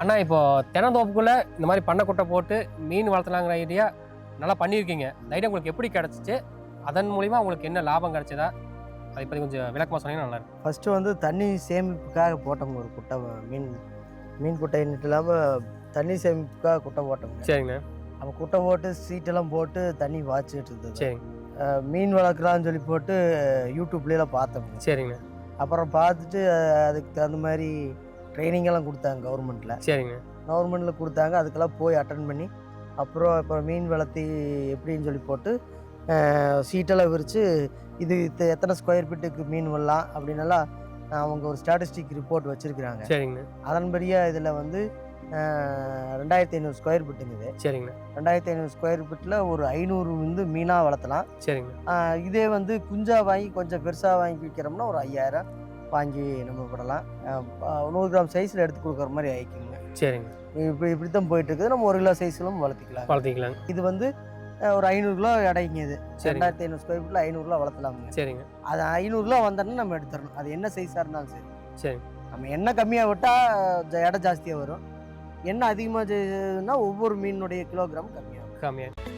அண்ணா இப்போ தென்னந்தோப்புக்குள்ள இந்த மாதிரி பண்ணை குட்டை போட்டு மீன் வளர்த்தலாங்கிற ஐடியா நல்லா பண்ணியிருக்கீங்க. இந்த ஐடியா உங்களுக்கு எப்படி கிடச்சிச்சு? அதன் மூலிமா உங்களுக்கு என்ன லாபம் கிடைச்சதா? அதை பற்றி கொஞ்சம் விளக்கமாக சொன்னீங்கன்னா நல்லா இருக்கும். ஃபஸ்ட்டு வந்து தண்ணி சேமிப்புக்காக போட்டோங்க ஒரு குட்டை மீன் மீன் குட்டைன்னுட்டு இல்லாமல் தண்ணி சேமிப்புக்காக குட்டை போட்டோங்க. சரிங்கண்ணா. அப்போ குட்டை போட்டு சீட்டெல்லாம் போட்டு தண்ணி வாய்ச்சிட்டு இருந்தது. சரிங்க. மீன் வளர்க்கலான்னு சொல்லி போட்டு யூடியூப்லாம் பார்த்தோங்க. சரிங்கண்ணா. அப்புறம் பார்த்துட்டு அதுக்கு தகுந்த மாதிரி ட்ரைனிங்கெல்லாம் கொடுத்தாங்க கவர்மெண்ட்டில். சரிங்க. கவர்மெண்ட்டில் கொடுத்தாங்க, அதுக்கெல்லாம் போய் அட்டன் பண்ணி அப்புறம் இப்போ மீன் வளர்த்தி எப்படின்னு சொல்லி போட்டு சீட்டெல்லாம் விரித்து இது எத்தனை ஸ்கொயர் ஃபீட்டுக்கு மீன் வரலாம் அப்படின்னலாம் அவங்க ஒரு ஸ்டாட்டிஸ்டிக் ரிப்போர்ட் வச்சுருக்கிறாங்க. சரிங்க. அதன்படியாக இதில் வந்து 2500 ஸ்கொயர் ஃபீட்டுங்குது. சரிங்கண்ணா. 2500 ஸ்கொயர் ஃபீட்டில் ஒரு 500 வந்து மீனாக வளர்த்தலாம். சரிங்க. இதே வந்து குஞ்சா வாங்கி கொஞ்சம் பெருசாக வாங்கி விற்கிறோம்னா ஒரு 5000 வாங்கி நம்ம விடலாம். 100 கிராம் சைஸில் எடுத்து கொடுக்குற மாதிரி ஆயிக்குங்க. சரிங்க. இப்படி தான் போயிட்டு இருக்குது. நம்ம 1 கிலோ சைஸ்லும் வளர்த்திக்கலாம். இது வந்து ஒரு 500 கிலோ எடைங்க. இது 2500 ஸ்கொயர் ஃபீட்டில் 500 கிலோ வளர்த்தலாமுங்க. சரிங்க. அது 500 கிலோ வந்தோன்னா நம்ம எடுத்துடணும். அது என்ன சைஸாக இருந்தாலும் சரி. சரி. நம்ம எண்ணெய் கம்மியாக விட்டால் எடை ஜாஸ்தியாக வரும். எண்ணெய் அதிகமாக ஒவ்வொரு மீனுடைய கிலோகிராம் கம்மியாகும்.